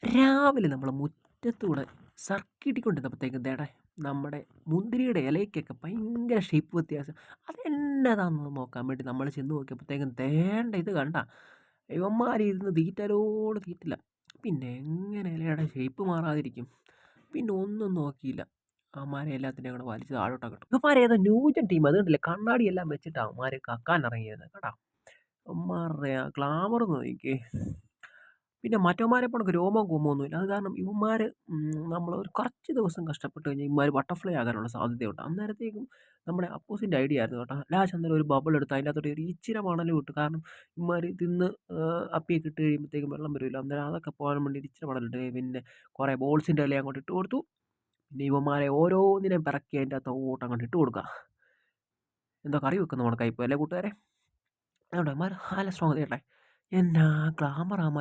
രാവിലെ നമ്മളെ മുറ്റത്തൂടെ സർക്കിട്ടിക്കൊണ്ടിരുന്നപ്പോഴത്തേക്കും ദേടെ നമ്മുടെ മുന്തിരിയുടെ ഇലയ്ക്കൊക്കെ ഭയങ്കര ഷേപ്പ് വ്യത്യാസം. അതെന്നതാണെന്ന് നോക്കാൻ വേണ്ടി നമ്മൾ ചെന്ന് നോക്കിയപ്പോഴത്തേക്കും ദേണ്ട ഇത് കണ്ട ഇവന്മാരിരുന്ന് തീറ്റലോട് തീറ്റില്ല. പിന്നെ എങ്ങനെ ഇലയുടെ ഷേപ്പ് മാറാതിരിക്കും? പിന്നെ ഒന്നും നോക്കിയില്ല. അവന്മാരെ എല്ലാത്തിനെയും കൂടെ വലിച്ച് താഴോട്ടങ്ങ് ഇട്ടു. ഇവന്മാരേതോ ന്യൂജൻ ടീം അത് കണ്ടില്ലേ, കണ്ണാടിയെല്ലാം വെച്ചിട്ടാ അവന്മാർ കക്കാൻ ഇറങ്ങിയത് കേട്ടാ. അവന്മാരുടെ ആ ഗ്ലാമർ നോക്കിക്കേ. പിന്നെ മറ്റവന്മാരെ കണക്ക് രോമവും കൂമൊന്നുമില്ല. അത് കാരണം ഇവന്മാർ നമ്മൾ ഒരു കുറച്ച് ദിവസം കഷ്ടപ്പെട്ട് കഴിഞ്ഞാൽ ഇവന്മാർ ബട്ടർഫ്ലൈ ആകാനുള്ള സാധ്യതയുണ്ട്. അന്നേരത്തേക്കും നമ്മുടെ അപ്പൂസിൻ്റെ ഐഡിയ ആയിരുന്നു കേട്ടോ. ലാസ്റ്റ് അന്നേരം ഒരു ബബിൾ എടുത്ത് അതിനകത്തോട്ട് ഒരു ഇച്ചിരി മണലും ഇട്ടു. കാരണം ഇവന്മാർ തിന്ന് അപ്പിയൊക്കെ ഇട്ട് കഴിയുമ്പോഴത്തേക്കും വെള്ളം വരുമല്ലോ. അന്നേരം അതൊക്കെ പോകാൻ വേണ്ടി ഇച്ചിരി മണലിട്ട് പിന്നെ കുറേ ബോൾസിൻ്റെ ഇല അങ്ങോട്ട് ഇട്ട് കൊടുത്തു. പിന്നെ ഇവന്മാരെ ഓരോന്നിനെയും പിറക്കി അതിൻ്റെ അകത്തോട്ട് അങ്ങോട്ട് ഇട്ട് കൊടുക്കുക. എന്തോ കറി വെക്കുന്ന കണക്കായിപ്പോയി അല്ലേ കൂട്ടുകാരെ? അതുകൊണ്ട് ഇവന്മാർ നല്ല സ്ട്രോങ് ചെയ്യട്ടെ. എന്നാ ഗ്ലാമറാ അവന്മാർ.